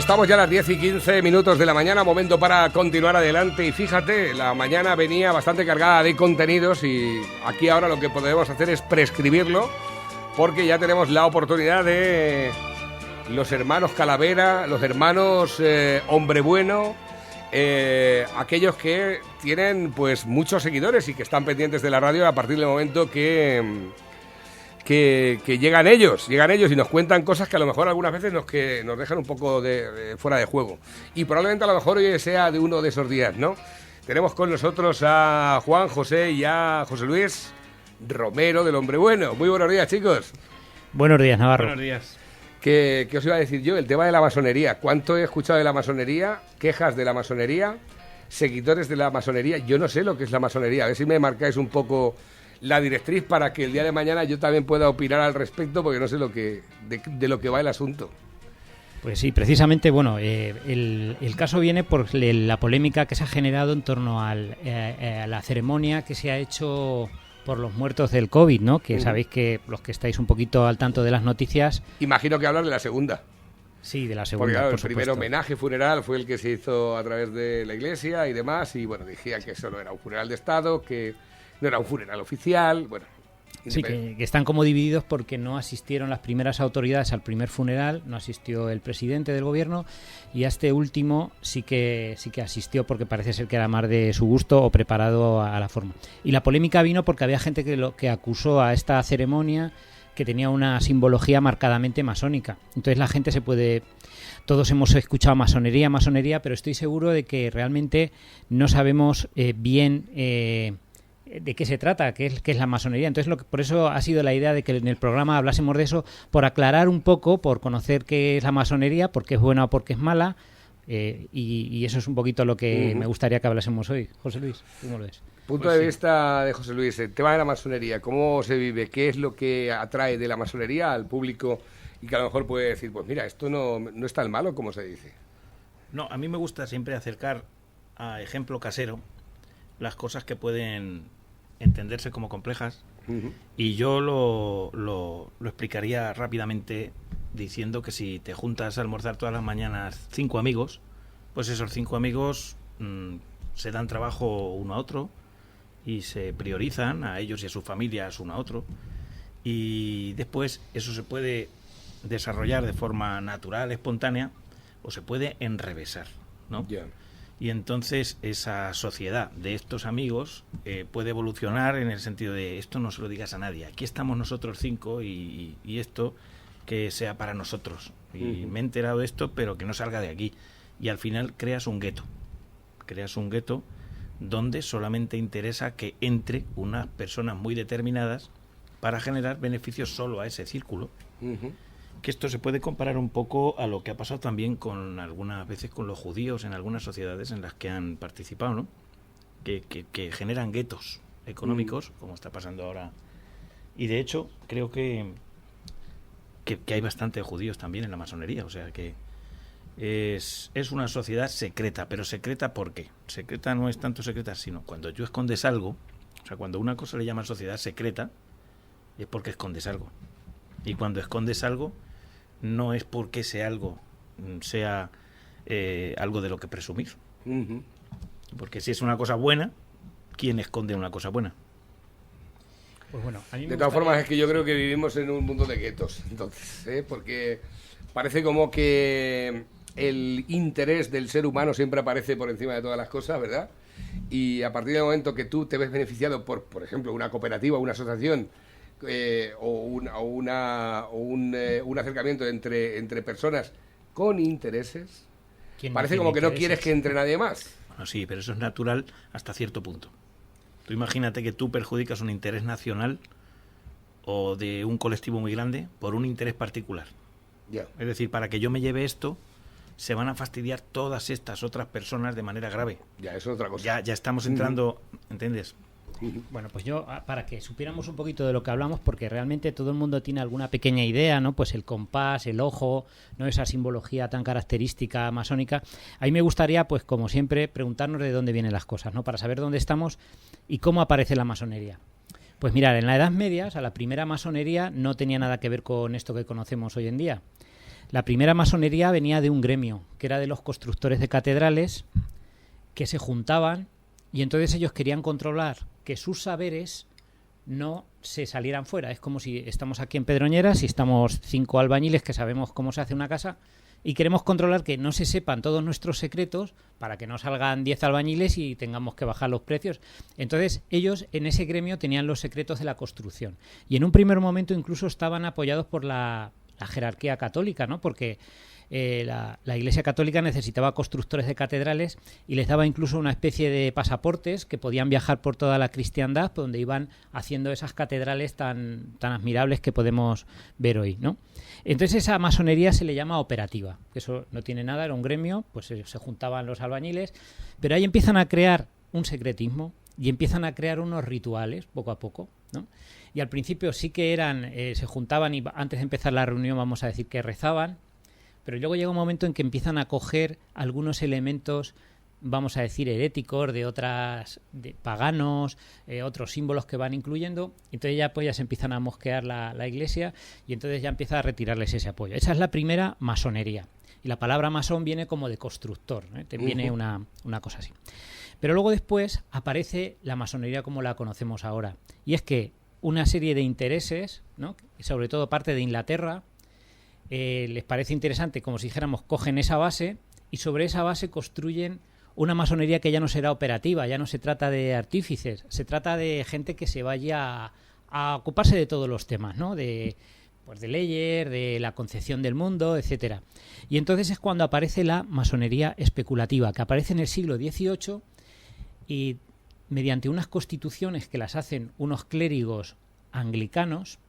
estamos ya a las 10:15 de la mañana, momento para continuar adelante. Y fíjate, la mañana venía bastante cargada de contenidos y aquí ahora lo que podemos hacer es prescribirlo, porque ya tenemos la oportunidad de los hermanos Calavera, los hermanos Hombre Bueno, aquellos que tienen pues muchos seguidores y que están pendientes de la radio a partir del momento que llegan ellos y nos cuentan cosas que a lo mejor algunas veces nos dejan un poco de fuera de juego. Y probablemente a lo mejor hoy sea de uno de esos días, ¿no? Tenemos con nosotros a Juan José y a José Luis Romero del Hombre Bueno. Muy buenos días, chicos. Buenos días, Navarro. Buenos días. ¿Qué os iba a decir yo? El tema de la masonería. ¿Cuánto he escuchado de la masonería? Quejas de la masonería, seguidores de la masonería. Yo no sé lo que es la masonería. A ver si me marcáis un poco la directriz para que el día de mañana yo también pueda opinar al respecto, porque no sé de lo que va el asunto. Pues sí, precisamente, bueno, el caso viene por la polémica que se ha generado en torno a la ceremonia que se ha hecho por los muertos del COVID, ¿no? Que sabéis que los que estáis un poquito al tanto de las noticias... Imagino que hablar de la segunda. Sí, de la segunda, porque, claro, por el supuesto. primer homenaje funeral fue el que se hizo a través de la iglesia y demás, y bueno, decía que eso no era un funeral de Estado, que no era un funeral oficial, bueno... Sí, que están como divididos porque no asistieron las primeras autoridades al primer funeral, no asistió el presidente del gobierno, y a este último sí que asistió porque parece ser que era más de su gusto o preparado a la forma. Y la polémica vino porque había gente que acusó a esta ceremonia que tenía una simbología marcadamente masónica. Entonces la gente todos hemos escuchado masonería, pero estoy seguro de que realmente no sabemos bien de qué se trata, qué es la masonería. Entonces por eso ha sido la idea de que en el programa hablásemos de eso, por aclarar un poco, por conocer qué es la masonería, por qué es buena o por qué es mala, y eso es un poquito lo que me gustaría que hablásemos hoy. José Luis, ¿cómo lo ves? Punto de vista de José Luis, el tema de la masonería, ¿cómo se vive? ¿Qué es lo que atrae de la masonería al público y que a lo mejor puede decir, pues mira, esto no es tan malo como se dice? No, a mí me gusta siempre acercar a ejemplo casero las cosas que pueden entenderse como complejas, y yo lo explicaría rápidamente diciendo que si te juntas a almorzar todas las mañanas 5 amigos, pues esos 5 amigos se dan trabajo uno a otro y se priorizan a ellos y a sus familias uno a otro, y después eso se puede desarrollar de forma natural, espontánea, o se puede enrevesar, ¿no? Yeah. Y entonces esa sociedad de estos amigos puede evolucionar en el sentido de esto no se lo digas a nadie, aquí estamos nosotros 5 y esto que sea para nosotros, y me he enterado de esto pero que no salga de aquí, y al final creas un gueto donde solamente interesa que entre unas personas muy determinadas para generar beneficios solo a ese círculo. Que esto se puede comparar un poco a lo que ha pasado también con algunas veces con los judíos en algunas sociedades en las que han participado, ¿no? Que generan guetos económicos, como está pasando ahora. Y de hecho, creo que hay bastante judíos también en la masonería, o sea que es una sociedad secreta, pero secreta ¿por qué? Secreta no es tanto secreta, sino cuando tú escondes algo, o sea, cuando una cosa le llaman sociedad secreta, es porque escondes algo. Y cuando escondes algo, no es porque ese algo sea algo de lo que presumir. Porque si es una cosa buena, ¿quién esconde una cosa buena? Pues bueno, a mí de todas formas, es que yo creo que vivimos en un mundo de guetos, entonces, porque parece como que el interés del ser humano siempre aparece por encima de todas las cosas, ¿verdad? Y a partir del momento que tú te ves beneficiado por ejemplo, una cooperativa, una asociación, un acercamiento entre personas con intereses, parece como que no quieres que entre nadie más. Bueno, sí, pero eso es natural hasta cierto punto. Tú imagínate que tú perjudicas un interés nacional o de un colectivo muy grande por un interés particular. Yeah. Es decir, para que yo me lleve esto, se van a fastidiar todas estas otras personas de manera grave. Ya, eso es otra cosa. Ya estamos entrando, ¿entiendes? Bueno, pues yo, para que supiéramos un poquito de lo que hablamos, porque realmente todo el mundo tiene alguna pequeña idea, ¿no? Pues el compás, el ojo, ¿no? Esa simbología tan característica masónica. A mí me gustaría, pues como siempre, preguntarnos de dónde vienen las cosas, ¿no? Para saber dónde estamos y cómo aparece la masonería. Pues mirad, en la Edad Media, o sea, la primera masonería no tenía nada que ver con esto que conocemos hoy en día. La primera masonería venía de un gremio, que era de los constructores de catedrales, que se juntaban y entonces ellos querían controlar que sus saberes no se salieran fuera. Es como si estamos aquí en Pedroñeras y estamos 5 albañiles que sabemos cómo se hace una casa y queremos controlar que no se sepan todos nuestros secretos para que no salgan 10 albañiles y tengamos que bajar los precios. Entonces ellos en ese gremio tenían los secretos de la construcción y en un primer momento incluso estaban apoyados por la jerarquía católica, ¿no? Porque la Iglesia Católica necesitaba constructores de catedrales y les daba incluso una especie de pasaportes que podían viajar por toda la cristiandad, donde iban haciendo esas catedrales tan admirables que podemos ver hoy, ¿no? Entonces esa masonería se le llama operativa, que eso no tiene nada, era un gremio, pues se juntaban los albañiles, pero ahí empiezan a crear un secretismo y empiezan a crear unos rituales poco a poco, ¿no? Y al principio sí que se juntaban y antes de empezar la reunión vamos a decir que rezaban, pero luego llega un momento en que empiezan a coger algunos elementos, vamos a decir, heréticos, de paganos, otros símbolos que van incluyendo, y entonces ya se empiezan a mosquear la Iglesia y entonces ya empieza a retirarles ese apoyo. Esa es la primera masonería. Y la palabra masón viene como de constructor, ¿eh? Te viene una cosa así. Pero luego después aparece la masonería como la conocemos ahora. Y es que una serie de intereses, ¿no? Sobre todo parte de Inglaterra, les parece interesante, como si dijéramos, cogen esa base y sobre esa base construyen una masonería que ya no será operativa, ya no se trata de artífices, se trata de gente que se vaya a ocuparse de todos los temas, ¿no? De leyes, de la concepción del mundo, etcétera. Y entonces es cuando aparece la masonería especulativa, que aparece en el siglo XVIII y mediante unas constituciones que las hacen unos clérigos anglicanos.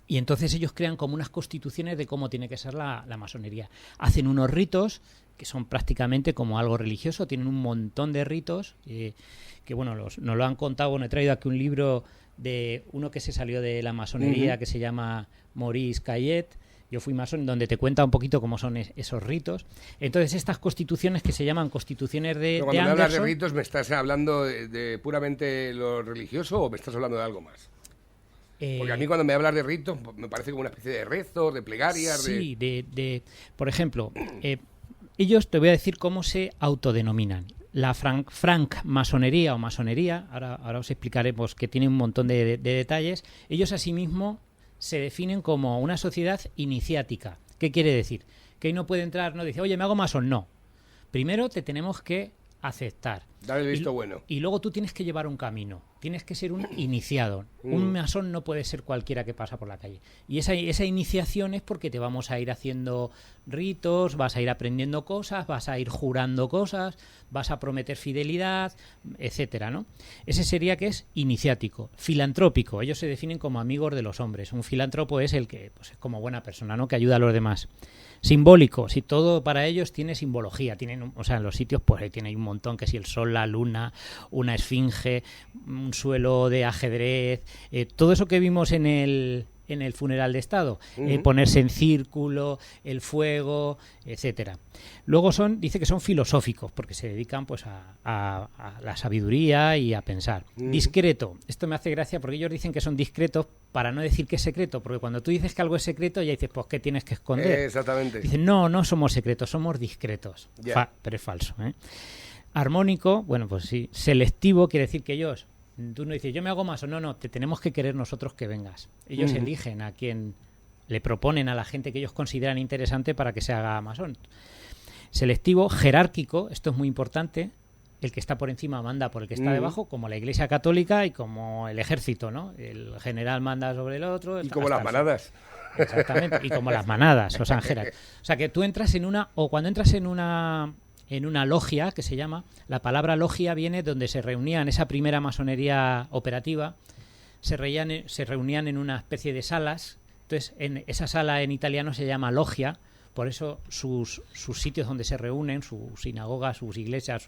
Y entonces ellos crean como unas constituciones de cómo tiene que ser la masonería. Hacen unos ritos que son prácticamente como algo religioso, tienen un montón de ritos que bueno, nos lo han contado. Bueno, he traído aquí un libro de uno que se salió de la masonería que se llama Maurice Cayet. Yo fui masón, donde te cuenta un poquito cómo son esos ritos. Entonces estas constituciones que se llaman constituciones de Cuando me Anderson, hablas de ritos, ¿me estás hablando de puramente lo religioso o me estás hablando de algo más? Porque a mí cuando me hablas de ritos me parece como una especie de rezos, de plegarias. Sí, por ejemplo, ellos te voy a decir cómo se autodenominan. La francmasonería o masonería, ahora os explicaremos que tiene un montón de detalles. Ellos asimismo se definen como una sociedad iniciática. ¿Qué quiere decir? Que ahí no puede entrar, no dice, oye, me hago masón. No. Primero te tenemos que aceptar. Dar el visto bueno. Y luego tú tienes que llevar un camino. Tienes que ser un iniciado. Un masón no puede ser cualquiera que pasa por la calle. Y esa iniciación es porque te vamos a ir haciendo ritos, vas a ir aprendiendo cosas, vas a ir jurando cosas, vas a prometer fidelidad, etcétera, ¿no? Ese sería que es iniciático. Filantrópico. Ellos se definen como amigos de los hombres. Un filántropo es el que pues, es como buena persona, ¿no? Que ayuda a los demás. Simbólico, si todo para ellos tiene simbología, tienen, o sea, en los sitios pues ahí tiene un montón, que si el sol, la luna, una esfinge, un suelo de ajedrez, todo eso que vimos en el funeral de Estado, ponerse en círculo, el fuego, etcétera. Luego dice que son filosóficos, porque se dedican pues a la sabiduría y a pensar. Discreto, esto me hace gracia porque ellos dicen que son discretos para no decir que es secreto, porque cuando tú dices que algo es secreto ya dices, pues ¿qué tienes que esconder? Exactamente. Dicen, no somos secretos, somos discretos. Yeah. Pero es falso, ¿eh? Armónico, bueno, pues sí. Selectivo quiere decir que ellos, tú no dices, yo me hago masón, no, te tenemos que querer nosotros que vengas. Ellos eligen a quien le proponen a la gente que ellos consideran interesante para que se haga masón. Selectivo, jerárquico, esto es muy importante. El que está por encima manda por el que está debajo, como la Iglesia Católica y como el ejército, ¿no? El general manda sobre el otro. Y como las manadas. Exactamente, y como las manadas, o sea, o sea, que tú entras cuando entras en una logia, que se llama, la palabra logia viene donde se reunían, esa primera masonería operativa, se reunían en una especie de salas. Entonces, en esa sala en italiano se llama logia. Por eso sus sitios donde se reúnen, sus sinagogas, sus iglesias,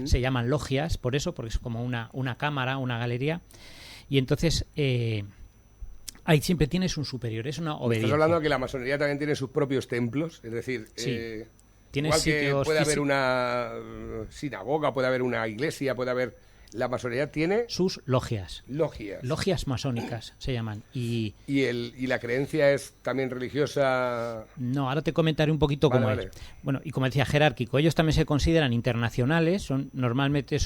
se llaman logias, por eso, porque es como una cámara, una galería. Y entonces ahí siempre tienes un superior, es una obediencia. Estás hablando de que la masonería también tiene sus propios templos, es decir, sí. Igual que puede haber físicos. una sinagoga, puede haber una iglesia, puede haber La masonería tiene sus logias. Logias masónicas se llaman. ¿Y la creencia es también religiosa? No, ahora te comentaré un poquito cómo es. Bueno, y como decía, jerárquico. Ellos también se consideran internacionales, normalmente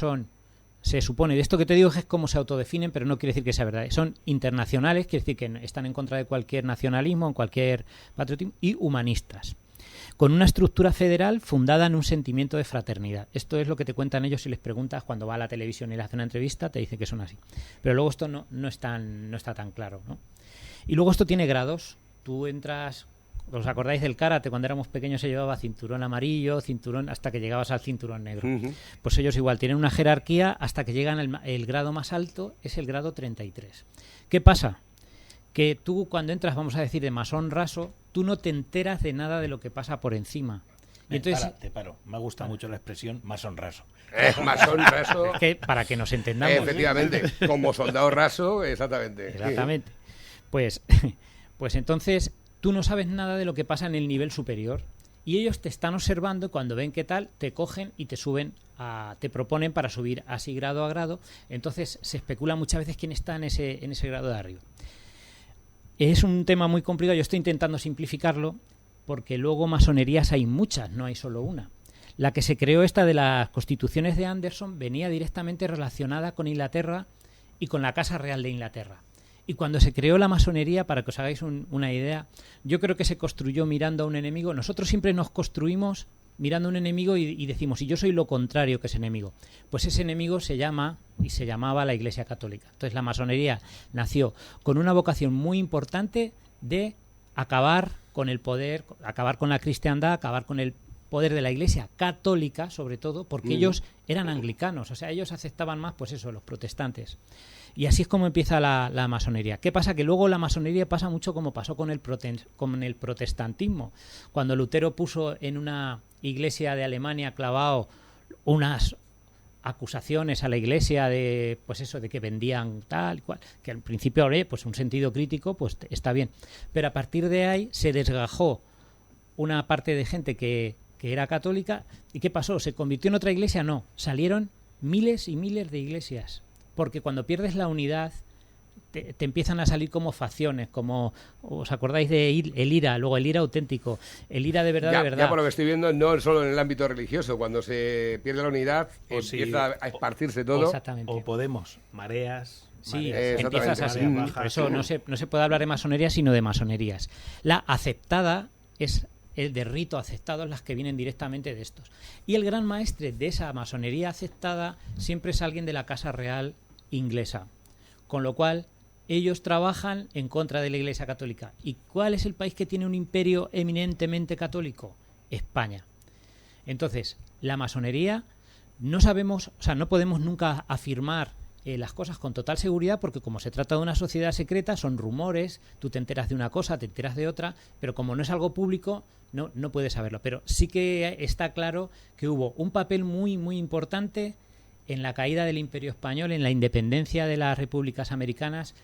se supone, de esto que te digo es cómo se autodefinen, pero no quiere decir que sea verdad. Son internacionales, quiere decir que están en contra de cualquier nacionalismo, en cualquier patriotismo, y humanistas, con una estructura federal fundada en un sentimiento de fraternidad. Esto es lo que te cuentan ellos si les preguntas cuando va a la televisión y le hacen una entrevista, te dicen que son así. Pero luego esto no está tan claro, ¿no? Y luego esto tiene grados. Tú entras... ¿Os acordáis del karate? Cuando éramos pequeños se llevaba cinturón amarillo, cinturón, hasta que llegabas al cinturón negro. Pues ellos igual tienen una jerarquía hasta que llegan el grado más alto, es el grado 33. ¿Qué pasa? Que tú cuando entras, vamos a decir, de masón raso, tú no te enteras de nada de lo que pasa por encima. Y entonces, te paro. Me gusta mucho la expresión masón raso. Masón raso. Es que para que nos entendamos. Efectivamente, como soldado raso, exactamente. Exactamente. Pues entonces tú no sabes nada de lo que pasa en el nivel superior. Y ellos te están observando y cuando ven qué tal, te cogen y te suben, te proponen para subir así grado a grado. Entonces se especula muchas veces quién está en ese grado de arriba. Es un tema muy complicado, yo estoy intentando simplificarlo porque luego masonerías hay muchas, no hay solo una. La que se creó, esta de las constituciones de Anderson, venía directamente relacionada con Inglaterra y con la Casa Real de Inglaterra. Y cuando se creó la masonería, para que os hagáis una idea, yo creo que se construyó mirando a un enemigo. Nosotros siempre nos construimos mirando a un enemigo y decimos, y yo soy lo contrario que ese enemigo. Pues ese enemigo se llamaba la Iglesia Católica. Entonces la masonería nació con una vocación muy importante de acabar con el poder, acabar con la cristiandad, acabar con el poder de la Iglesia Católica, sobre todo, porque ellos eran anglicanos, o sea, ellos aceptaban más, pues eso, los protestantes. Y así es como empieza la masonería. ¿Qué pasa? Que luego la masonería pasa mucho como pasó con el protestantismo. Cuando Lutero puso en una iglesia de Alemania clavado unas acusaciones a la iglesia de, pues eso, de que vendían tal y cual, que al principio, pues un sentido crítico, pues está bien. Pero a partir de ahí se desgajó una parte de gente que era católica. ¿Y qué pasó? ¿Se convirtió en otra iglesia? No. Salieron miles y miles de iglesias. Porque cuando pierdes la unidad, te empiezan a salir como facciones, como, ¿os acordáis de el IRA? Luego el IRA auténtico, el IRA de verdad, de verdad. Ya por lo que estoy viendo, no solo en el ámbito religioso, cuando se pierde la unidad, empieza a esparcirse todo. Exactamente. O Podemos, mareas. Sí, empiezas así. Por eso no se puede hablar de masonería, sino de masonerías. La aceptada es el de rito aceptado, las que vienen directamente de estos. Y el gran maestre de esa masonería aceptada siempre es alguien de la Casa Real inglesa. Con lo cual, ellos trabajan en contra de la Iglesia Católica. ¿Y cuál es el país que tiene un imperio eminentemente católico? España. Entonces, la masonería, no sabemos, o sea, no podemos nunca afirmar las cosas con total seguridad, porque como se trata de una sociedad secreta, son rumores, tú te enteras de una cosa, te enteras de otra, pero como no es algo público, no puedes saberlo. Pero sí que está claro que hubo un papel muy, muy importante en la caída del Imperio Español, en la independencia de las repúblicas americanas.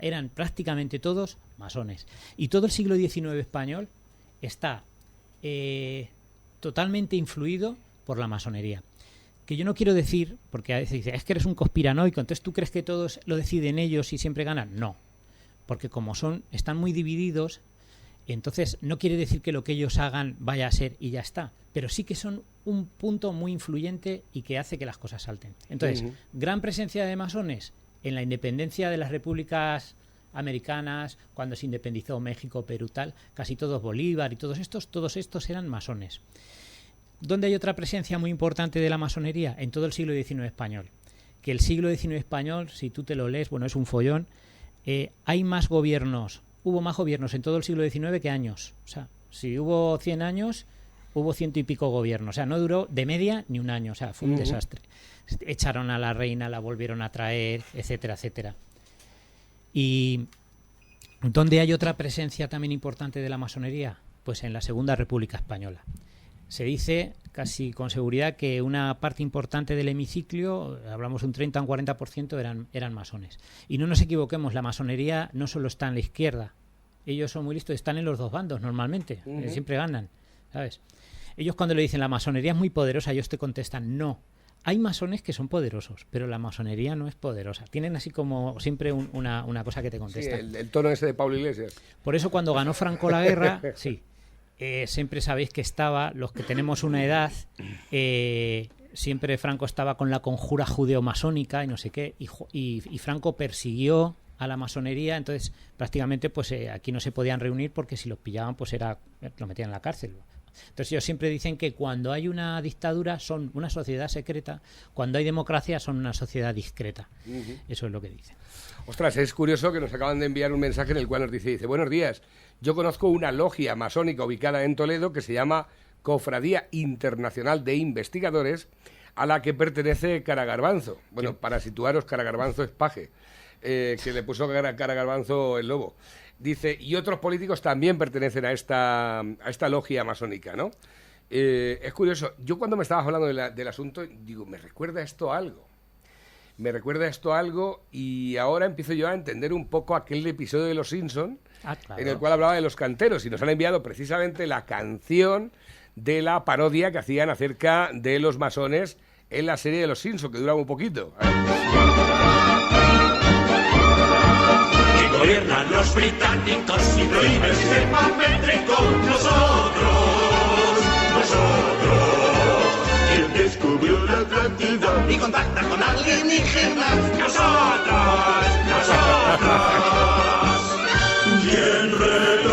Eran prácticamente todos masones. Y todo el siglo XIX español está totalmente influido por la masonería. Que yo no quiero decir, porque a veces dice, es que eres un conspiranoico, entonces tú crees que todos lo deciden ellos y siempre ganan. No, porque como están muy divididos, entonces no quiere decir que lo que ellos hagan vaya a ser y ya está, pero sí que son un punto muy influyente y que hace que las cosas salten. Entonces, gran presencia de masones en la independencia de las repúblicas americanas, cuando se independizó México, Perú, tal, casi todos, Bolívar y todos estos eran masones. ¿Dónde hay otra presencia muy importante de la masonería? En todo el siglo XIX español. Que el siglo XIX español, si tú te lo lees, bueno, es un follón. Hay más gobiernos, hubo más gobiernos en todo el siglo XIX que años. O sea, si hubo 100 años, hubo 100 y pico gobiernos. O sea, no duró de media ni un año. O sea, fue un desastre. Echaron a la reina, la volvieron a traer, etcétera, etcétera. Y ¿dónde hay otra presencia también importante de la masonería? Pues en la Segunda República Española. Se dice casi con seguridad que una parte importante del hemiciclo, hablamos un 30 o un 40%, eran masones. Y no nos equivoquemos, la masonería no solo está en la izquierda. Ellos son muy listos, están en los dos bandos normalmente, siempre ganan, ¿sabes? Ellos cuando le dicen la masonería es muy poderosa, ellos te contestan no. hay masones que son poderosos, pero la masonería no es poderosa. Tienen así como siempre una cosa que te contesta. Sí, el tono ese de Pablo Iglesias. Por eso cuando ganó Franco la guerra, sí, siempre sabéis que estaba, los que tenemos una edad, siempre Franco estaba con la conjura judeo-masónica y no sé qué, y Franco persiguió a la masonería, entonces prácticamente pues aquí no se podían reunir porque si los pillaban pues lo metían en la cárcel. Entonces ellos siempre dicen que cuando hay una dictadura son una sociedad secreta, cuando hay democracia son una sociedad discreta. Eso es lo que dicen. Ostras, es curioso que nos acaban de enviar un mensaje en el cual nos dice, buenos días, yo conozco una logia masónica ubicada en Toledo que se llama Cofradía Internacional de Investigadores, a la que pertenece Cara Garbanzo. Bueno, para situaros, Cara Garbanzo es paje, que le puso Cara Garbanzo el lobo. Dice, y otros políticos también pertenecen a esta logia masónica, ¿no? Es curioso, yo cuando me estabas hablando del asunto, digo, me recuerda esto a algo. Y ahora empiezo yo a entender un poco aquel episodio de Los Simpson, claro, en el cual hablaba de los canteros, y nos han enviado precisamente la canción de la parodia que hacían acerca de los masones en la serie de Los Simpson, que duraba un poquito. Gobiernan los británicos y prohíben el sistema métrico. Nosotros. ¿Quién descubrió la Atlántida y contacta con alienígenas? Nosotros.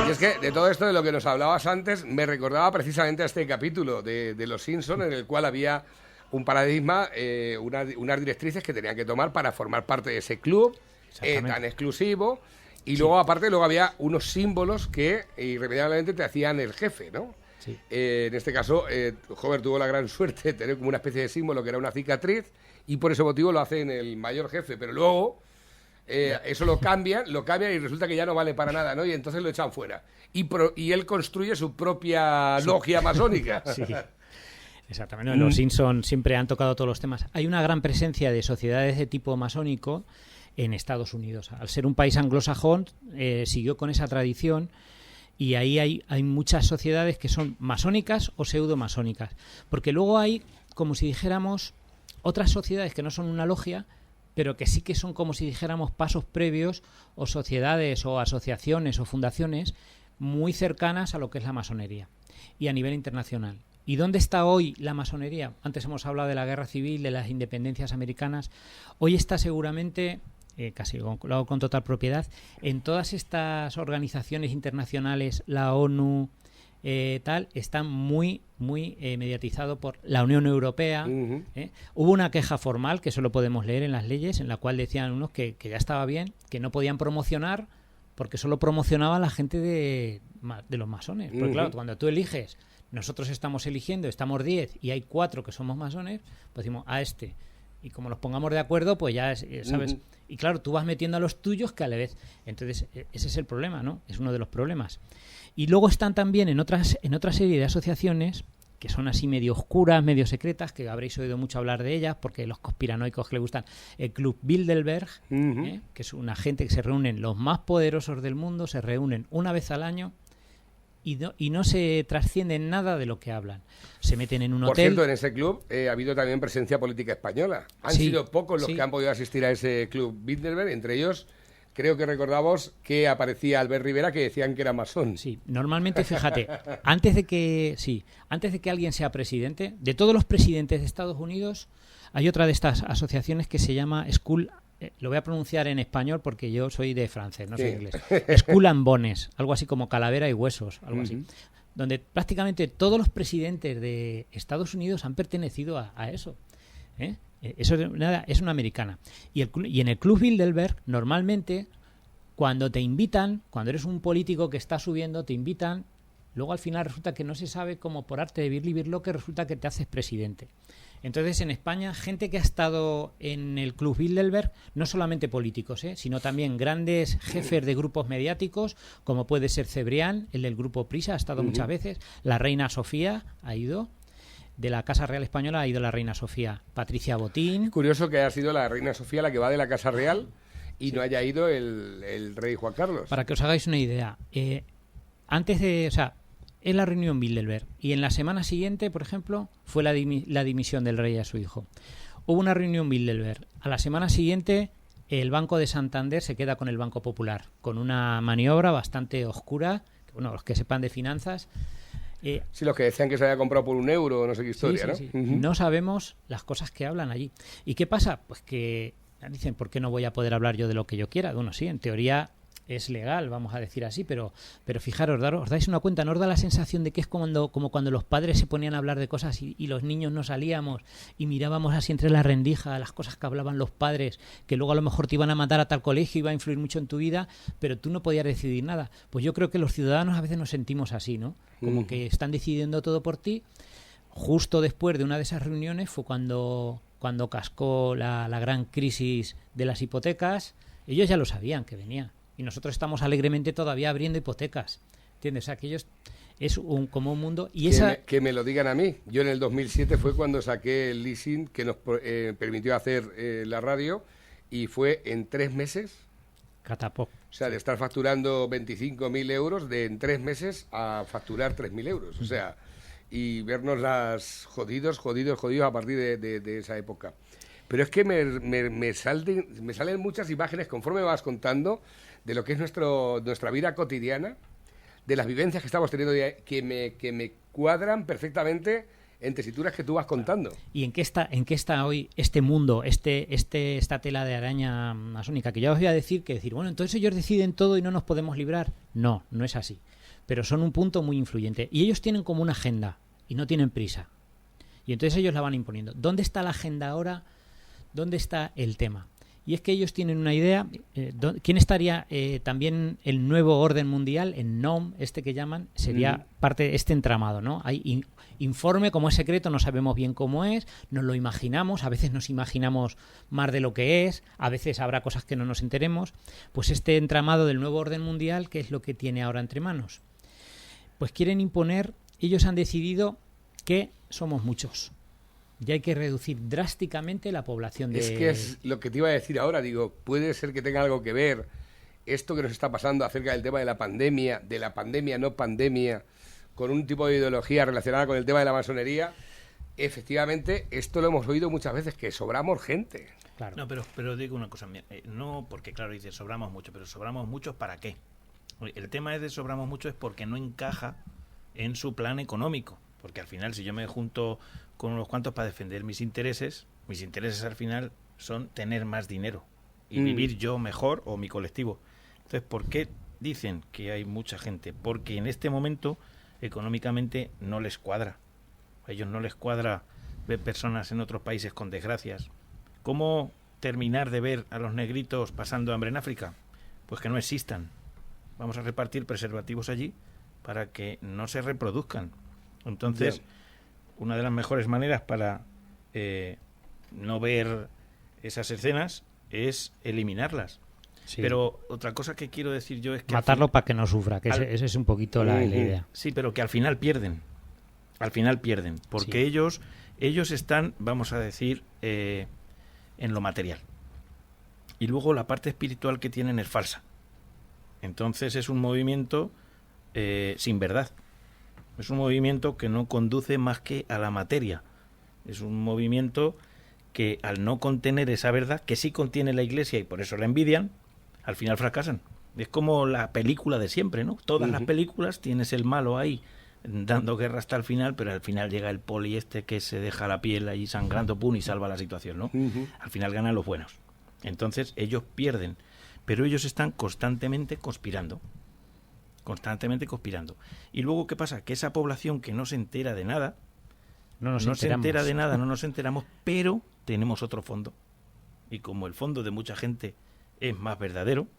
Y es que de todo esto de lo que nos hablabas antes, me recordaba precisamente a este capítulo de Los Simpson, en el cual había un paradigma, unas directrices que tenían que tomar para formar parte de ese club tan exclusivo. Y luego, aparte, había unos símbolos que irremediablemente te hacían el jefe, ¿no? Sí. En este caso, Homer tuvo la gran suerte de tener como una especie de símbolo que era una cicatriz, y por ese motivo lo hacen el mayor jefe. Pero luego eso lo cambian y resulta que ya no vale para nada, ¿no? Y entonces lo echan fuera. Y él construye su propia logia masónica. Sí. Exactamente. Los Simpson siempre han tocado todos los temas. Hay una gran presencia de sociedades de tipo masónico en Estados Unidos. Al ser un país anglosajón, siguió con esa tradición, y ahí hay muchas sociedades que son masónicas o pseudo-masónicas. Porque luego hay, como si dijéramos, otras sociedades que no son una logia, pero que sí que son, como si dijéramos, pasos previos, o sociedades o asociaciones o fundaciones muy cercanas a lo que es la masonería y a nivel internacional. ¿Y dónde está hoy la masonería? Antes hemos hablado de la guerra civil, de las independencias americanas. Hoy está seguramente, casi lo hago con total propiedad, en todas estas organizaciones internacionales, la ONU, están muy mediatizado por la Unión Europea. Hubo una queja formal, que eso lo podemos leer en las leyes, en la cual decían unos que ya estaba bien, que no podían promocionar, porque solo promocionaba a la gente de los masones. Porque claro, cuando tú eliges, nosotros estamos eligiendo, estamos 10 y hay 4 que somos masones, pues decimos a este. Y como los pongamos de acuerdo, pues ya, ¿sabes? Y claro, tú vas metiendo a los tuyos que a la vez. Entonces, ese es el problema, ¿no? Es uno de los problemas. Y luego están también en otra serie de asociaciones que son así medio oscuras, medio secretas, que habréis oído mucho hablar de ellas, porque los conspiranoicos que les gustan. El Club Bilderberg, que es una gente que se reúnen, los más poderosos del mundo, se reúnen una vez al año y no se trascienden nada de lo que hablan. Se meten en un hotel. Por cierto, en ese club ha habido también presencia política española. Han sido pocos los que han podido asistir a ese Club Bilderberg, entre ellos creo que recordamos que aparecía Albert Rivera, que decían que era masón. Sí, normalmente, fíjate, antes de que alguien sea presidente, de todos los presidentes de Estados Unidos, hay otra de estas asociaciones que se llama School, lo voy a pronunciar en español porque yo soy de francés, no soy inglés. Skull and Bones, algo así como calavera y huesos, algo así. Donde prácticamente todos los presidentes de Estados Unidos han pertenecido a eso. Eso es una americana. Y en el Club Bilderberg, normalmente, cuando te invitan, cuando eres un político que está subiendo, te invitan, luego al final resulta que no se sabe, como por arte de birli que resulta que te haces presidente. Entonces, en España, gente que ha estado en el Club Bilderberg, no solamente políticos, sino también grandes jefes de grupos mediáticos, como puede ser Cebrián, el del Grupo Prisa, ha estado muchas veces, la reina Sofía ha ido, de la Casa Real Española ha ido la reina Sofía, Patricia Botín. Curioso que haya sido la reina Sofía la que va de la Casa Real y no haya ido el rey Juan Carlos. Para que os hagáis una idea, es la reunión Bilderberg. Y en la semana siguiente, por ejemplo, fue la dimisión del rey a su hijo. Hubo una reunión Bilderberg. A la semana siguiente, el Banco de Santander se queda con el Banco Popular, con una maniobra bastante oscura. Bueno, los que sepan de finanzas... sí, los que decían que se había comprado por €1, no sé qué historia, ¿no? Sí. No sabemos las cosas que hablan allí. ¿Y qué pasa? Pues que dicen, ¿por qué no voy a poder hablar yo de lo que yo quiera? Bueno, sí, en teoría es legal, vamos a decir así, pero fijaros, os dais una cuenta, ¿no os da la sensación de que es como cuando los padres se ponían a hablar de cosas y los niños no salíamos y mirábamos así entre la rendija las cosas que hablaban los padres, que luego a lo mejor te iban a mandar a tal colegio, iba a influir mucho en tu vida, pero tú no podías decidir nada? Pues yo creo que los ciudadanos a veces nos sentimos así, ¿no? Como que están decidiendo todo por ti. Justo después de una de esas reuniones fue cuando cascó la gran crisis de las hipotecas. Ellos ya lo sabían que venía. Y nosotros estamos alegremente todavía abriendo hipotecas. ¿Entiendes? Aquellos es como un mundo... Y que me lo digan a mí. Yo en el 2007 fue cuando saqué el leasing que nos permitió hacer la radio, y fue en 3 meses. Catapop. O sea, de estar facturando 25.000 euros, en 3 meses a facturar 3.000 euros. O sea, y vernos las jodidos a partir de esa época. Pero es que me salen muchas imágenes conforme me vas contando de lo que es nuestra vida cotidiana, de las vivencias que estamos teniendo, que me cuadran perfectamente en tesituras que tú vas contando. ¿Y en qué está hoy este mundo, esta tela de araña masónica? Que ya os voy a decir bueno, entonces ellos deciden todo y no nos podemos librar. No es así. Pero son un punto muy influyente. Y ellos tienen como una agenda y no tienen prisa. Y entonces ellos la van imponiendo. ¿Dónde está la agenda ahora? ¿Dónde está el tema? Y es que ellos tienen una idea. ¿Quién estaría también el nuevo orden mundial? El NOM, que llaman, sería parte de este entramado, ¿no? Hay informe, como es secreto, no sabemos bien cómo es, nos lo imaginamos, a veces nos imaginamos más de lo que es, a veces habrá cosas que no nos enteremos. Pues este entramado del nuevo orden mundial, ¿qué es lo que tiene ahora entre manos? Pues quieren imponer, ellos han decidido que somos muchos. Y hay que reducir drásticamente la población de... Es que es lo que te iba a decir ahora, digo, puede ser que tenga algo que ver esto que nos está pasando acerca del tema de la pandemia no pandemia, con un tipo de ideología relacionada con el tema de la masonería. Efectivamente, esto lo hemos oído muchas veces, que sobramos gente. Claro. No, pero digo una cosa, no, porque claro, dice sobramos mucho, pero sobramos muchos ¿para qué? El tema es de sobramos mucho es porque no encaja en su plan económico. Porque al final, si yo me junto con unos cuantos para defender mis intereses al final son tener más dinero y vivir yo mejor o mi colectivo. Entonces, ¿por qué dicen que hay mucha gente? Porque en este momento económicamente no les cuadra. A ellos no les cuadra ver personas en otros países con desgracias. ¿Cómo terminar de ver a los negritos pasando hambre en África? Pues que no existan. Vamos a repartir preservativos allí para que no se reproduzcan. Entonces, una de las mejores maneras para no ver esas escenas es eliminarlas. Sí. Pero otra cosa que quiero decir yo es que... Matarlo para que no sufra, que esa es un poquito la idea. Sí, pero que al final pierden. Porque ellos están, vamos a decir, en lo material. Y luego la parte espiritual que tienen es falsa. Entonces es un movimiento sin verdad. Es un movimiento que no conduce más que a la materia. Es un movimiento que al no contener esa verdad, que sí contiene la Iglesia y por eso la envidian, al final fracasan. Es como la película de siempre, ¿no? Todas las películas tienes el malo ahí dando guerra hasta el final, pero al final llega el poli que se deja la piel ahí sangrando, pum, y salva la situación, ¿no? Al final ganan los buenos. Entonces ellos pierden, pero ellos están constantemente conspirando. Y luego, ¿qué pasa? Que esa población que no se entera de nada, no nos enteramos, pero tenemos otro fondo. Y como el fondo de mucha gente es más verdadero,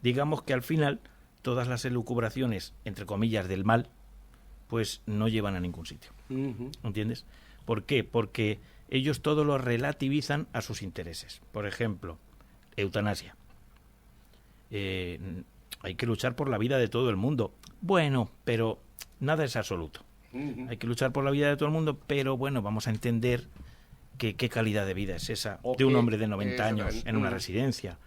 digamos que al final todas las elucubraciones, entre comillas, del mal, pues no llevan a ningún sitio. ¿Entiendes? ¿Por qué? Porque ellos todo lo relativizan a sus intereses. Por ejemplo, eutanasia. Hay que luchar por la vida de todo el mundo. Bueno, pero nada es absoluto. Hay que luchar por la vida de todo el mundo, pero bueno, vamos a entender qué calidad de vida es esa de un hombre de 90 años en una residencia.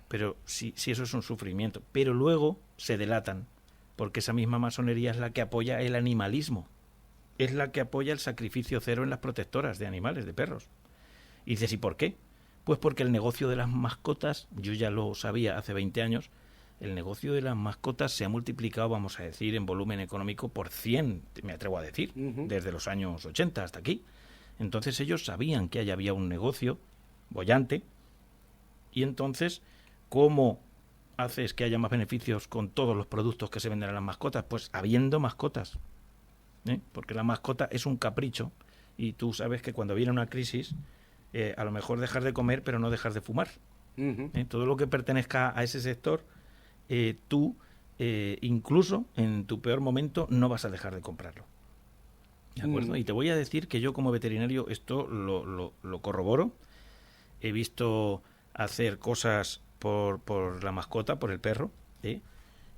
Pero si eso es un sufrimiento. Pero luego se delatan porque esa misma masonería es la que apoya el animalismo, es la que apoya el sacrificio cero en las protectoras de animales, de perros. Y dices, ¿y por qué? Pues porque el negocio de las mascotas, yo ya lo sabía hace 20 años, el negocio de las mascotas se ha multiplicado, vamos a decir, en volumen económico por 100, me atrevo a decir, desde los años 80 hasta aquí. Entonces ellos sabían que allá había un negocio boyante, y entonces, ¿cómo haces que haya más beneficios con todos los productos que se venden a las mascotas? Pues habiendo mascotas, porque la mascota es un capricho, y tú sabes que cuando viene una crisis, a lo mejor dejar de comer, pero no dejar de fumar. Todo lo que pertenezca a ese sector, tú, incluso en tu peor momento, no vas a dejar de comprarlo. ¿De acuerdo? Y te voy a decir que yo como veterinario esto lo corroboro. He visto hacer cosas por la mascota, por el perro,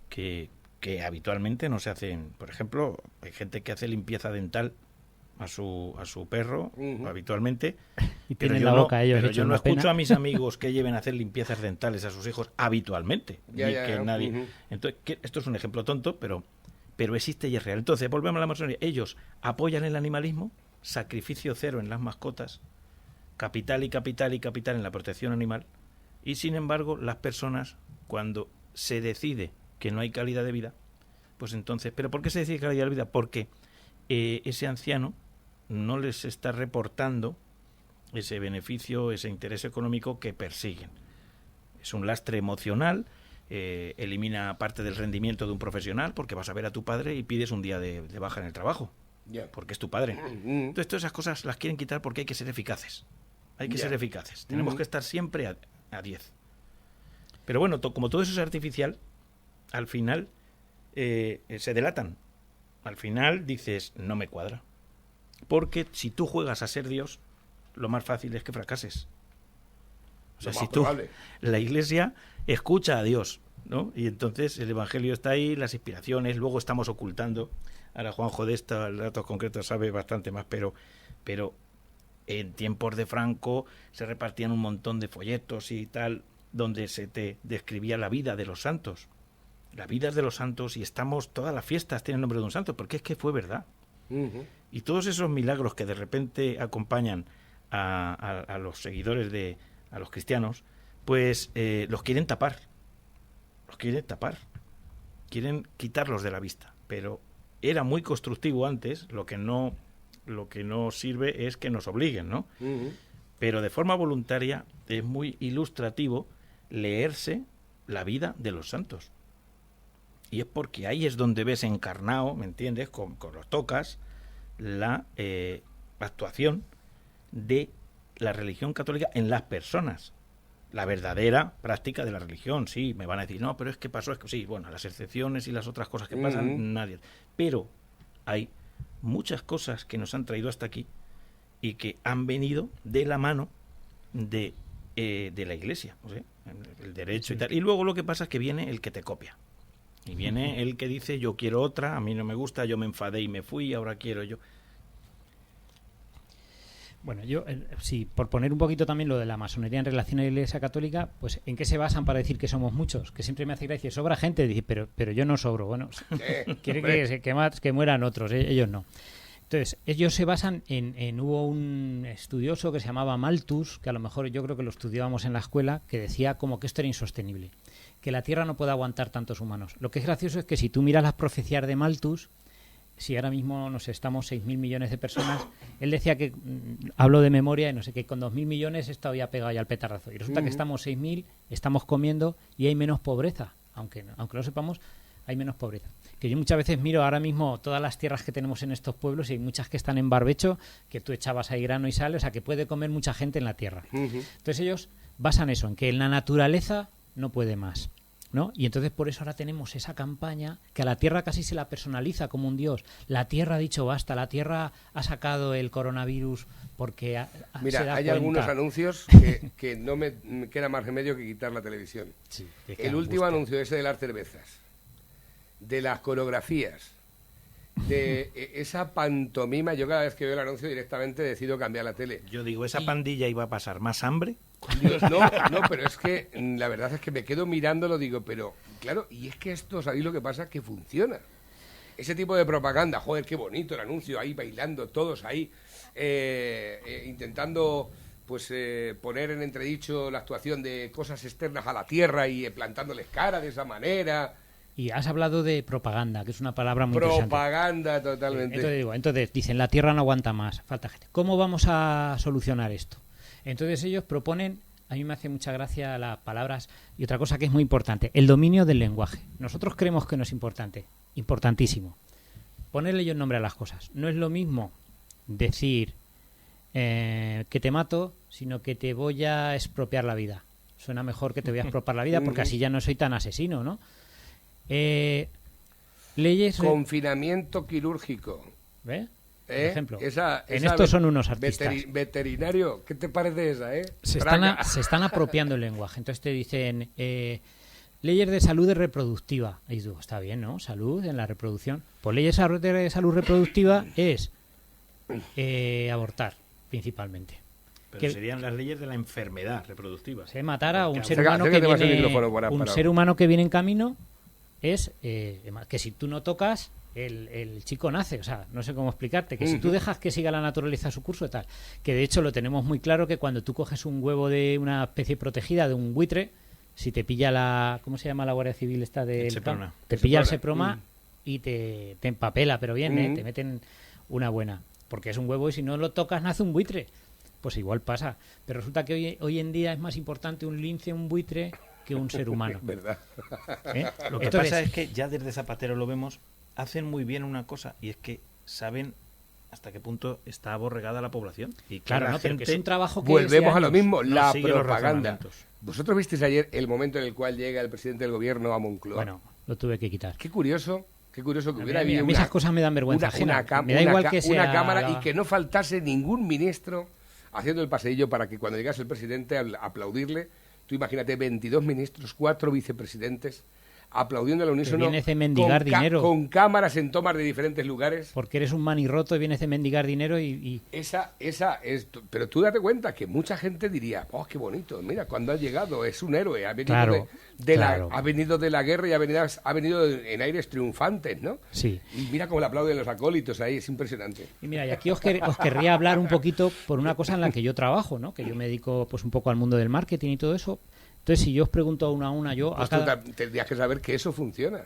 que habitualmente no se hacen. Por ejemplo, hay gente que hace limpieza dental a su perro habitualmente, y tienen la boca ellos pero yo no escucho pena a mis amigos que lleven a hacer limpiezas dentales a sus hijos habitualmente. Nadie. Entonces, esto es un ejemplo tonto, pero existe y es real. Entonces, volvemos a la masonería. Ellos apoyan el animalismo, sacrificio cero en las mascotas, capital y capital y capital en la protección animal, y sin embargo, las personas, cuando se decide que no hay calidad de vida, pues entonces, ¿pero por qué se decide calidad de vida? Porque ese anciano no les está reportando ese beneficio, ese interés económico que persiguen. Es un lastre emocional, elimina parte del rendimiento de un profesional, porque vas a ver a tu padre y pides un día de baja en el trabajo, porque es tu padre. Entonces todas esas cosas las quieren quitar porque hay que ser eficaces. Hay que ser eficaces. Tenemos que estar siempre a 10. Pero bueno, como todo eso es artificial, al final se delatan. Al final dices, no me cuadra. Porque si tú juegas a ser Dios, lo más fácil es que fracases. O sea, si tú, la Iglesia escucha a Dios, ¿no? Y entonces el Evangelio está ahí, las inspiraciones, luego estamos ocultando. Ahora Juanjo de estos datos concretos sabe bastante más, pero en tiempos de Franco se repartían un montón de folletos y tal, donde se te describía la vida de los santos. La vida de los santos, y todas las fiestas tienen el nombre de un santo, porque es que fue verdad. Y todos esos milagros que de repente acompañan a los seguidores a los cristianos, pues los quieren tapar. Quieren quitarlos de la vista. Pero era muy constructivo antes, lo que no sirve es que nos obliguen, ¿no? Pero de forma voluntaria es muy ilustrativo leerse la vida de los santos. Y es porque ahí es donde ves encarnado, ¿me entiendes?, con los tocas, la actuación de la religión católica en las personas. La verdadera práctica de la religión. Sí, me van a decir, no, pero es que pasó, sí, bueno, las excepciones y las otras cosas que pasan, nadie. Pero hay muchas cosas que nos han traído hasta aquí y que han venido de la mano de la Iglesia, o sea, el derecho y tal. Y luego lo que pasa es que viene el que te copia. Y viene el que dice, yo quiero otra, a mí no me gusta, yo me enfadé y me fui, ahora quiero yo. Bueno, yo, sí, por poner un poquito también lo de la masonería en relación a la Iglesia Católica, pues ¿en qué se basan para decir que somos muchos? Que siempre me hace gracia, sobra gente, dice, pero yo no sobro. Bueno, quiere que mueran otros, ellos no. Entonces, ellos se basan hubo un estudioso que se llamaba Malthus, que a lo mejor yo creo que lo estudiábamos en la escuela, que decía como que esto era insostenible, que la Tierra no puede aguantar tantos humanos. Lo que es gracioso es que si tú miras las profecías de Malthus, si ahora mismo nos estamos 6.000 millones de personas, él decía que, hablo de memoria, y no sé, que con 2.000 millones esto había pegado ya el petardazo. Y resulta que estamos 6.000, estamos comiendo y hay menos pobreza. Aunque lo sepamos, hay menos pobreza. Que yo muchas veces miro ahora mismo todas las tierras que tenemos en estos pueblos y hay muchas que están en barbecho, que tú echabas ahí grano y sal, o sea, que puede comer mucha gente en la tierra. Entonces ellos basan eso, en que en la naturaleza no puede más, ¿no? Y entonces por eso ahora tenemos esa campaña que a la Tierra casi se la personaliza como un dios. La Tierra ha dicho basta, la Tierra ha sacado el coronavirus porque mira, se da hay cuenta. algunos anuncios que no me queda más remedio que quitar la televisión. Sí, el último anuncio ese de las cervezas, de las coreografías, esa pantomima. Yo cada vez que veo el anuncio directamente decido cambiar la tele. Yo digo, esa pandilla iba a pasar más hambre. Dios, no, pero es que la verdad es que me quedo mirándolo, digo, pero claro, y es que esto, ¿sabéis lo que pasa? Que funciona. Ese tipo de propaganda, joder, qué bonito el anuncio, ahí bailando todos ahí, intentando pues poner en entredicho la actuación de cosas externas a la Tierra y plantándoles cara de esa manera. Y has hablado de propaganda, que es una palabra muy interesante. Propaganda, totalmente. Entonces dicen, la Tierra no aguanta más, falta gente. ¿Cómo vamos a solucionar esto? Entonces ellos proponen, a mí me hace mucha gracia las palabras, y otra cosa que es muy importante, el dominio del lenguaje. Nosotros creemos que no es importante, importantísimo. Ponerle yo el nombre a las cosas. No es lo mismo decir que te mato, sino que te voy a expropiar la vida. Suena mejor que te voy a expropiar la vida, porque así ya no soy tan asesino, ¿no? Leyes... Confinamiento quirúrgico. ¿Ves? Por ejemplo, esa estos son unos artistas. Veterinario, ¿qué te parece esa, Se están apropiando el lenguaje. Entonces te dicen leyes de salud reproductiva. Y digo, está bien, ¿no? Salud en la reproducción. Pues leyes de salud reproductiva es abortar, principalmente. Pero serían las leyes de la enfermedad reproductiva. Se matar a un ser humano que viene, ser humano que viene en camino es que si tú no tocas el chico nace, o sea, no sé cómo explicarte, que si tú dejas que siga la naturaleza su curso y tal, que de hecho lo tenemos muy claro, que cuando tú coges un huevo de una especie protegida, de un buitre, si te pilla la, ¿cómo se llama la Guardia Civil esta del Seprona. Te pilla el Seprona y te empapela, pero bien, te meten una buena, porque es un huevo y si no lo tocas nace un buitre. Pues igual pasa, pero resulta que hoy en día es más importante un lince, un buitre, que un ser humano. ¿Verdad? Lo que pasa es que ya desde Zapatero lo vemos, hacen muy bien una cosa, y es que saben hasta qué punto está aborregada la población. Y claro, no, pero que es un trabajo que volvemos a lo mismo, no la sigue propaganda. ¿Vosotros visteis ayer el momento en el cual llega el presidente del gobierno a Moncloa? Bueno, lo tuve que quitar. Qué curioso que hubiera habido a mí esas cosas me dan vergüenza. Me da igual que sea una cámara y que no faltase ningún ministro haciendo el paseillo para que cuando llegase el presidente a aplaudirle. Tú imagínate, 22 ministros, 4 vicepresidentes aplaudiendo al unísono. Vienes de mendigar dinero. Con cámaras en tomas de diferentes lugares. Porque eres un manirroto y vienes de mendigar dinero y... Esa es... Pero tú date cuenta que mucha gente diría, oh, qué bonito, mira, cuando ha llegado, es un héroe, ha venido, ha venido de la guerra y ha venido en aires triunfantes, ¿no? Sí. Y mira cómo le aplauden los acólitos ahí, es impresionante. Y mira, y aquí os querría hablar un poquito por una cosa en la que yo trabajo, ¿no? Que yo me dedico pues un poco al mundo del marketing y todo eso. Entonces, si yo os pregunto una a una, yo... Pues tú tendrías que saber que eso funciona.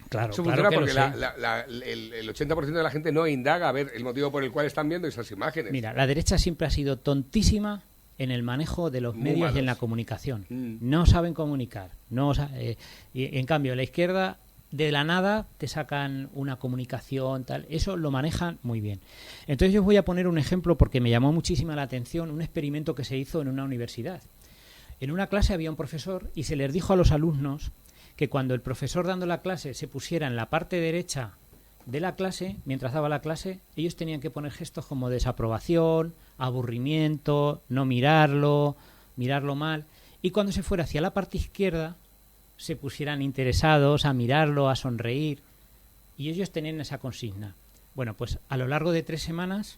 Claro, eso funciona porque el 80% de la gente no indaga a ver el motivo por el cual están viendo esas imágenes. Mira, la derecha siempre ha sido tontísima en el manejo de los medios y en la comunicación. No saben comunicar. Y en cambio, la izquierda, de la nada, te sacan una comunicación, tal. Eso lo manejan muy bien. Entonces, yo os voy a poner un ejemplo porque me llamó muchísima la atención un experimento que se hizo en una universidad. En una clase había un profesor y se les dijo a los alumnos que cuando el profesor dando la clase se pusiera en la parte derecha de la clase, mientras daba la clase, ellos tenían que poner gestos como desaprobación, aburrimiento, no mirarlo mal, y cuando se fuera hacia la parte izquierda se pusieran interesados a mirarlo, a sonreír, y ellos tenían esa consigna. Bueno, pues a lo largo de 3 semanas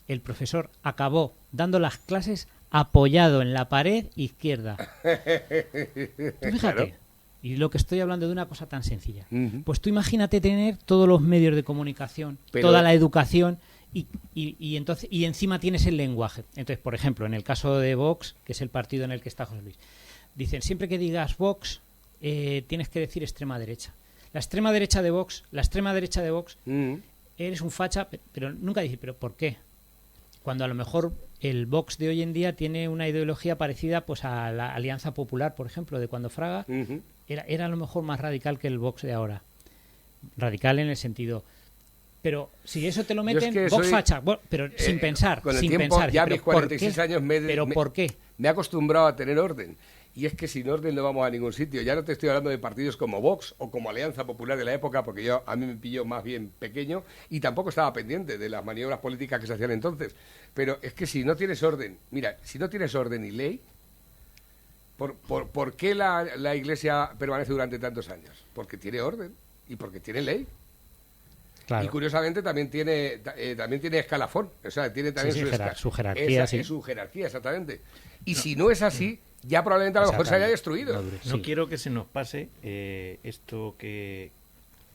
el profesor acabó dando las clases apoyado en la pared izquierda. Tú fíjate, claro. Y lo que estoy hablando de una cosa tan sencilla. Pues tú imagínate tener todos los medios de comunicación, toda la educación y entonces y encima tienes el lenguaje. Entonces, por ejemplo, en el caso de Vox, que es el partido en el que está José Luis, dicen, siempre que digas Vox, tienes que decir extrema derecha. La extrema derecha de Vox, eres un facha, pero nunca dices, ¿pero por qué? Cuando a lo mejor el Vox de hoy en día tiene una ideología parecida pues a la Alianza Popular, por ejemplo, de cuando Fraga era a lo mejor más radical que el Vox de ahora. Radical en el sentido... Pero si eso te lo meten, Vox facha, pero sin pensar. Con el sin tiempo, pensar, ya mis 46 años ¿por qué? Me he acostumbrado a tener orden. Y es que sin orden no vamos a ningún sitio. Ya no te estoy hablando de partidos como Vox o como Alianza Popular de la época, porque a mí me pilló más bien pequeño y tampoco estaba pendiente de las maniobras políticas que se hacían entonces. Pero es que si no tienes orden, mira, si no tienes orden y ley, ¿por qué la Iglesia permanece durante tantos años? Porque tiene orden y porque tiene ley. Claro. Y curiosamente también tiene escalafón, o sea, tiene también su jerarquía. Su jerarquía, exactamente. Y si no es así, ya probablemente a lo mejor se haya destruido. No quiero que se nos pase esto que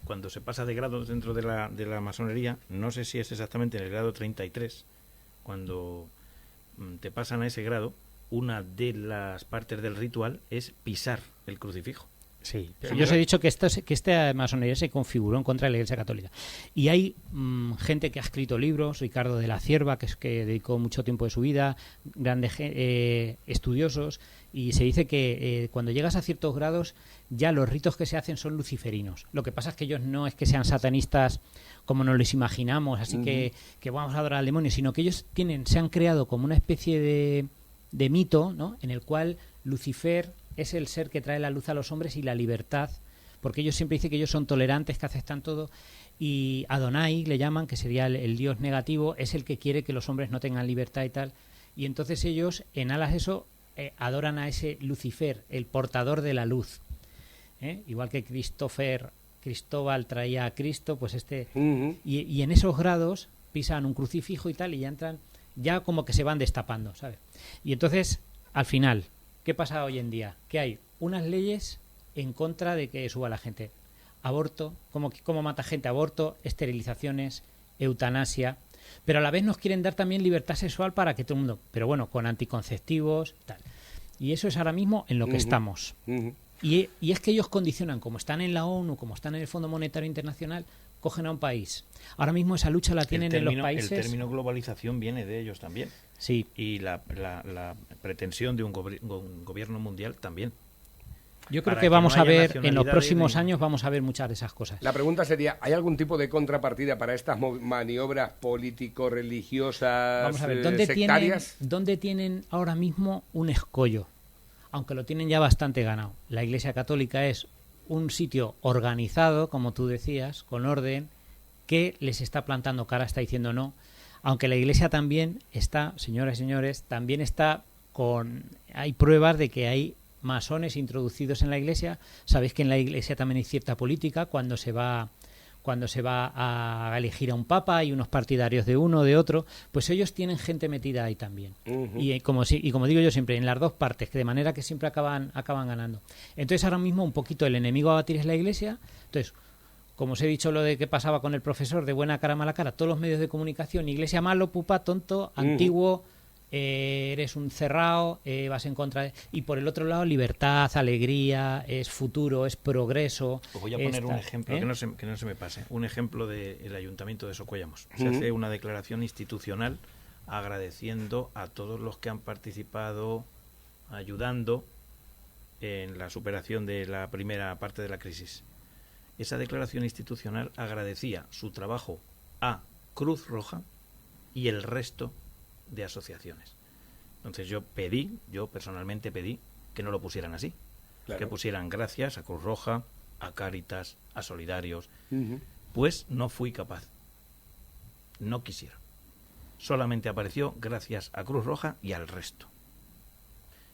cuando se pasa de grados dentro de la masonería, no sé si es exactamente en el grado 33, cuando te pasan a ese grado, una de las partes del ritual es pisar el crucifijo. Sí, pero yo os he dicho que esta masonería se configuró en contra de la Iglesia Católica. Y hay gente que ha escrito libros, Ricardo de la Cierva, que dedicó mucho tiempo de su vida, grandes estudiosos, y se dice que cuando llegas a ciertos grados ya los ritos que se hacen son luciferinos. Lo que pasa es que ellos no es que sean satanistas como nos los imaginamos, así que vamos a adorar al demonio, sino que ellos se han creado como una especie de mito, ¿no?, en el cual Lucifer es el ser que trae la luz a los hombres y la libertad, porque ellos siempre dicen que ellos son tolerantes, que aceptan todo, y Adonai le llaman, que sería el dios negativo, es el que quiere que los hombres no tengan libertad y tal, y entonces ellos, en alas de eso, adoran a ese Lucifer, el portador de la luz, igual que Cristóbal traía a Cristo, pues y en esos grados pisan un crucifijo y tal, y ya entran, ya como que se van destapando, ¿sabes? Y entonces, al final, ¿qué pasa hoy en día? Que hay unas leyes en contra de que suba la gente. Aborto, cómo mata gente, aborto, esterilizaciones, eutanasia, pero a la vez nos quieren dar también libertad sexual para que todo el mundo, pero bueno, con anticonceptivos, tal. Y eso es ahora mismo en lo que estamos. Y es que ellos condicionan, como están en la ONU, como están en el Fondo Monetario Internacional, cogen a un país. Ahora mismo esa lucha la tienen en los países. El término globalización viene de ellos también. Sí. Y la pretensión de un gobierno mundial también. Yo creo que vamos a ver, en los próximos años vamos a ver muchas de esas cosas. La pregunta sería, ¿hay algún tipo de contrapartida para estas maniobras político-religiosas, vamos a ver, sectarias? ¿dónde tienen ahora mismo un escollo? Aunque lo tienen ya bastante ganado. La Iglesia Católica es un sitio organizado, como tú decías, con orden, que les está plantando cara, está diciendo no. Aunque la Iglesia también está, señoras y señores, también está hay pruebas de que hay masones introducidos en la Iglesia. Sabéis que en la Iglesia también hay cierta política cuando se va a elegir a un papa, hay unos partidarios de uno o de otro, pues ellos tienen gente metida ahí también. Y como digo yo siempre, en las dos partes, que de manera que siempre acaban ganando. Entonces ahora mismo un poquito el enemigo a batir es la Iglesia. Entonces, como os he dicho lo de que pasaba con el profesor de buena cara, mala cara, todos los medios de comunicación, Iglesia malo, pupa, tonto, antiguo, eres un cerrado, vas en contra de... Y por el otro lado, libertad, alegría, es futuro, es progreso. Os voy a poner un ejemplo, que no se me pase. Un ejemplo del Ayuntamiento de Socuellamos. Se hace una declaración institucional agradeciendo a todos los que han participado, ayudando en la superación de la primera parte de la crisis. Esa declaración institucional agradecía su trabajo a Cruz Roja y el resto de asociaciones. Entonces yo personalmente pedí que no lo pusieran así, que pusieran gracias a Cruz Roja, a Cáritas, a Solidarios, pues no fui capaz, no quisiera, solamente apareció gracias a Cruz Roja y al resto.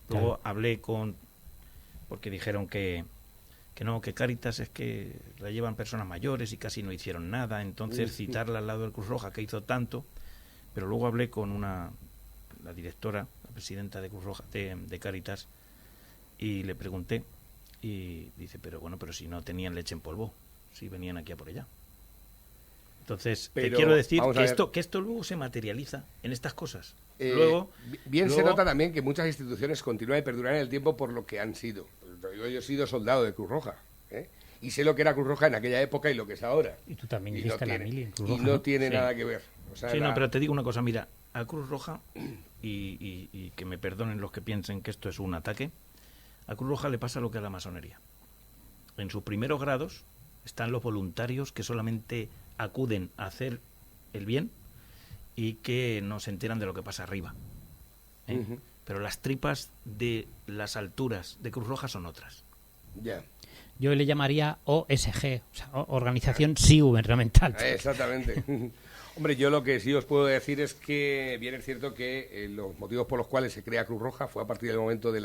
Luego hablé porque dijeron que no, que Cáritas es que la llevan personas mayores y casi no hicieron nada, entonces citarla al lado del Cruz Roja que hizo tanto. Pero luego hablé con la directora, la presidenta de Cruz Roja, de Cáritas, y le pregunté, y dice, pero si no tenían leche en polvo, si venían aquí a por ella. Entonces, te quiero decir que esto luego se materializa en estas cosas. Luego se nota también que muchas instituciones continúan y perduran en el tiempo por lo que han sido. Yo he sido soldado de Cruz Roja, y sé lo que era Cruz Roja en aquella época y lo que es ahora. Y tú también hiciste la mili en Cruz Roja. Y no tiene nada que ver. O sea, pero te digo una cosa, mira, a Cruz Roja, y que me perdonen los que piensen que esto es un ataque, a Cruz Roja le pasa lo que a la masonería. En sus primeros grados están los voluntarios que solamente acuden a hacer el bien y que no se enteran de lo que pasa arriba. Pero las tripas de las alturas de Cruz Roja son otras. Ya. Yo le llamaría OSG, o sea, Organización Sí Gubernamental. Exactamente. Hombre, yo lo que sí os puedo decir es que bien es cierto que los motivos por los cuales se crea Cruz Roja fue a partir del momento de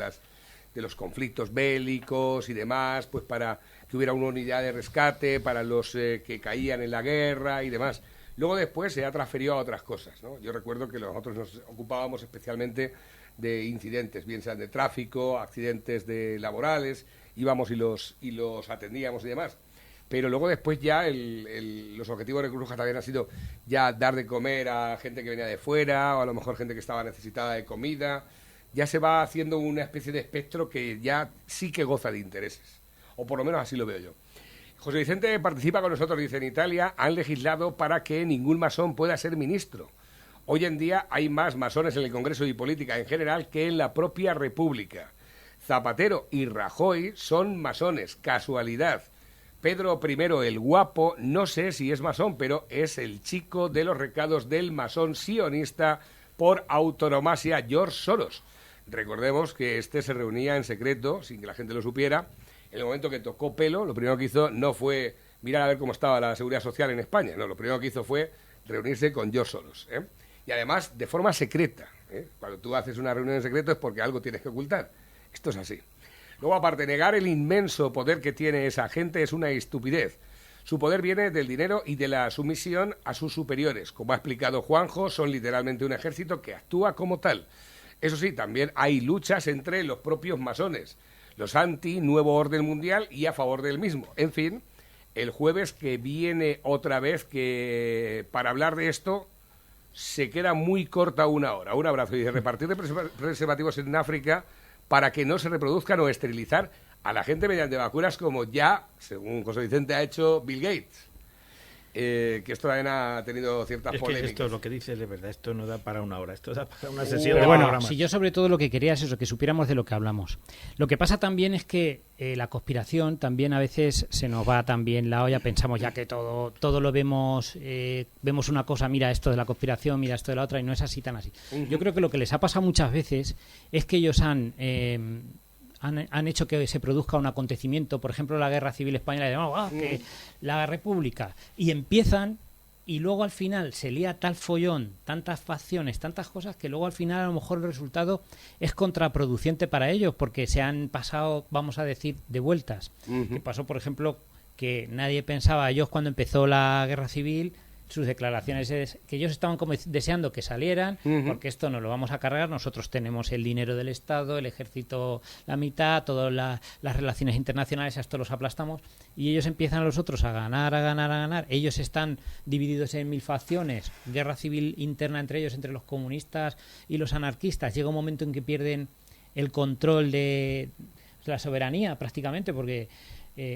de los conflictos bélicos y demás, pues para que hubiera una unidad de rescate para los que caían en la guerra y demás. Luego después se ha transferido a otras cosas, ¿no? Yo recuerdo que nosotros nos ocupábamos especialmente de incidentes, bien sean de tráfico, accidentes laborales, íbamos y los atendíamos y demás. Pero luego después ya los objetivos de Cruz Roja también han sido ya dar de comer a gente que venía de fuera, o a lo mejor gente que estaba necesitada de comida. Ya se va haciendo una especie de espectro que ya sí que goza de intereses, o por lo menos así lo veo yo. José Vicente participa con nosotros, dice, en Italia han legislado para que ningún masón pueda ser ministro. Hoy en día hay más masones en el Congreso y política en general que en la propia República. Zapatero y Rajoy son masones, casualidad. Pedro I el Guapo, no sé si es masón, pero es el chico de los recados del masón sionista por autonomasia George Soros. Recordemos que este se reunía en secreto, sin que la gente lo supiera. En el momento que tocó pelo, lo primero que hizo no fue mirar a ver cómo estaba la seguridad social en España, no, lo primero que hizo fue reunirse con George Soros, ¿eh? Y además de forma secreta, ¿eh? Cuando tú haces una reunión en secreto es porque algo tienes que ocultar. Esto es así. Luego, aparte, negar el inmenso poder que tiene esa gente es una estupidez. Su poder viene del dinero y de la sumisión a sus superiores. Como ha explicado Juanjo, son literalmente un ejército que actúa como tal. Eso sí, también hay luchas entre los propios masones, los anti-nuevo orden mundial y a favor del mismo. En fin, el jueves que viene otra vez, que para hablar de esto se queda muy corta una hora. Un abrazo. Y de repartir de preservativos en África para que no se reproduzcan o esterilizar a la gente mediante vacunas, como ya, según José Vicente, ha hecho Bill Gates. Que esto también ha tenido ciertas polémicas. Esto es lo que dices, de verdad, esto no da para una hora, esto da para una sesión Pero de bueno, programas. si yo sobre todo lo que quería es eso, que supiéramos de lo que hablamos. Lo que pasa también es que la conspiración también a veces se nos va también la olla, pensamos ya que todo lo vemos, vemos una cosa, mira esto de la conspiración, mira esto de la otra, y no es así tan así. Yo creo que lo que les ha pasado muchas veces es que ellos han hecho que se produzca un acontecimiento, por ejemplo la Guerra Civil Española, que la República, y empiezan, y luego al final se lía tal follón, tantas facciones, tantas cosas, que luego al final a lo mejor el resultado es contraproducente para ellos, porque se han pasado, vamos a decir, de vueltas. Que pasó, por ejemplo, que nadie pensaba, ellos cuando empezó la Guerra Civil, sus declaraciones es que ellos estaban como deseando que salieran, porque esto nos lo vamos a cargar, nosotros tenemos el dinero del Estado, el ejército la mitad, todas las relaciones internacionales, a esto los aplastamos, y ellos empiezan los otros a ganar, ellos están divididos en 1000 facciones, guerra civil interna entre ellos, entre los comunistas y los anarquistas, llega un momento en que pierden el control de la soberanía prácticamente, porque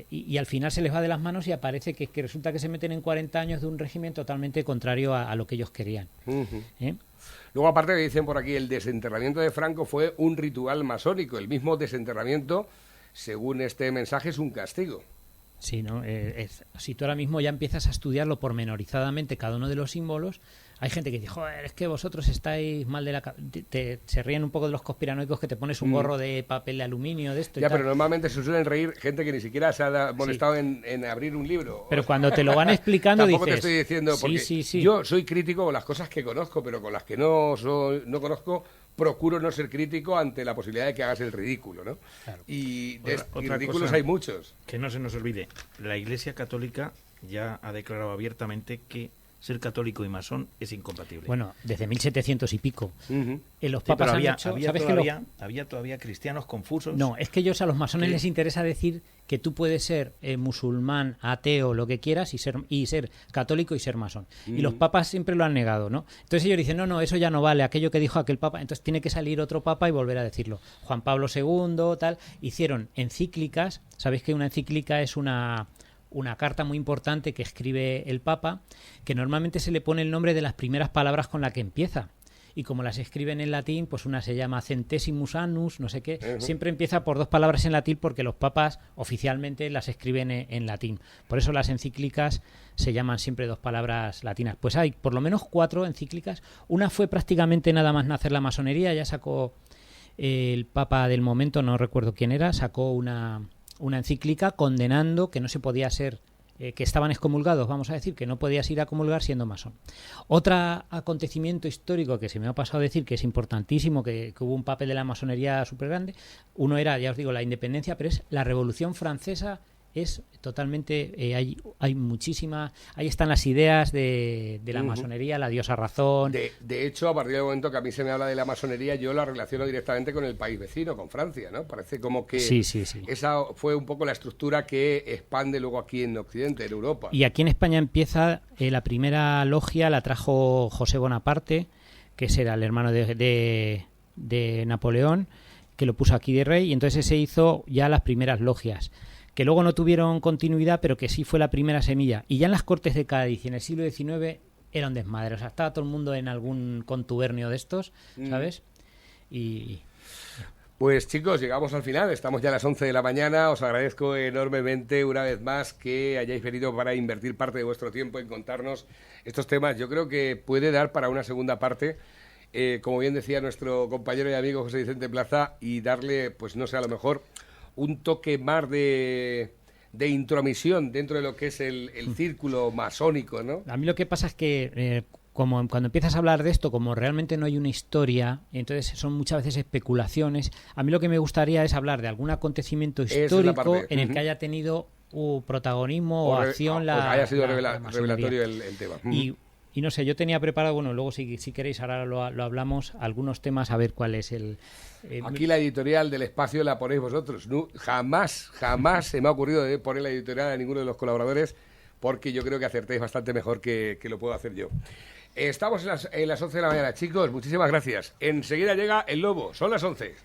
y al final se les va de las manos y aparece que resulta que se meten en 40 años de un régimen totalmente contrario a lo que ellos querían. Luego, aparte, que dicen por aquí, el desenterramiento de Franco fue un ritual masónico. El mismo desenterramiento, según este mensaje, es un castigo. Sí, ¿no? Si tú ahora mismo ya empiezas a estudiarlo pormenorizadamente cada uno de los símbolos, hay gente que dice, joder, es que vosotros estáis mal de la se ríen un poco de los conspiranoicos, que te pones un gorro de papel de aluminio de esto. Ya, y tal. pero normalmente se suelen reír gente que ni siquiera se ha molestado en abrir un libro. Pero cuando te lo van explicando tampoco dices... te estoy diciendo, porque sí. Yo soy crítico con las cosas que conozco, pero con las que no conozco, procuro no ser crítico ante la posibilidad de que hagas el ridículo, ¿no? Claro. Y ridículos cosa, hay muchos. Que no se nos olvide, la Iglesia Católica ya ha declarado abiertamente que ser católico y masón es incompatible. Bueno, desde 1700 y pico. Los papas han hecho... Había todavía cristianos confusos. No, es que ellos a los masones les interesa decir que tú puedes ser musulmán, ateo, lo que quieras, y ser católico y ser masón. Y los papas siempre lo han negado, ¿no? Entonces ellos dicen, no, eso ya no vale, aquello que dijo aquel papa. Entonces tiene que salir otro papa y volver a decirlo. Juan Pablo II, tal. Hicieron encíclicas. ¿Sabéis que una encíclica es una carta muy importante que escribe el Papa, que normalmente se le pone el nombre de las primeras palabras con la que empieza? Y como las escriben en latín, pues una se llama Centesimus Annus, no sé qué, siempre empieza por 2 palabras en latín, porque los papas oficialmente las escriben en latín. Por eso las encíclicas se llaman siempre 2 palabras latinas. Pues hay por lo menos 4 encíclicas. Una fue prácticamente nada más nacer la masonería, ya sacó el Papa del momento, no recuerdo quién era, sacó una encíclica condenando que no se podía ser que estaban excomulgados, vamos a decir, que no podías ir a comulgar siendo masón. Otro acontecimiento histórico que se me ha pasado a decir, que es importantísimo, que hubo un papel de la masonería súper grande, uno era, ya os digo, la independencia, pero es la Revolución Francesa. Es totalmente, hay muchísima, ahí están las ideas de la masonería, la diosa razón. De hecho, a partir del momento que a mí se me habla de la masonería, yo la relaciono directamente con el país vecino, con Francia, ¿no? Parece como que sí. Esa fue un poco la estructura que expande luego aquí en Occidente, en Europa. Y aquí en España empieza, la primera logia la trajo José Bonaparte, que era el hermano de Napoleón, que lo puso aquí de rey, y entonces se hizo ya las primeras logias, que luego no tuvieron continuidad, pero que sí fue la primera semilla. Y ya en las Cortes de Cádiz y en el siglo XIX era un desmadre. O sea, estaba todo el mundo en algún contubernio de estos, ¿sabes? Y... Pues chicos, llegamos al final, estamos ya a las 11 de la mañana, os agradezco enormemente una vez más que hayáis venido para invertir parte de vuestro tiempo en contarnos estos temas. Yo creo que puede dar para una segunda parte, como bien decía nuestro compañero y amigo José Vicente Plaza, y darle, pues no sé, a lo mejor un toque más de intromisión dentro de lo que es el círculo masónico, ¿no? A mí lo que pasa es que como cuando empiezas a hablar de esto, como realmente no hay una historia, entonces son muchas veces especulaciones. A mí lo que me gustaría es hablar de algún acontecimiento histórico en el que haya tenido protagonismo o acción pues haya sido revelatorio el tema. Y no sé, yo tenía preparado, bueno, luego si queréis ahora lo hablamos, algunos temas, a ver cuál es el... Aquí la editorial del espacio la ponéis vosotros. No, jamás se me ha ocurrido poner la editorial a ninguno de los colaboradores, porque yo creo que acertéis bastante mejor que lo puedo hacer yo. Estamos en las 11 de la mañana, chicos, muchísimas gracias. Enseguida llega El Lobo, son las 11.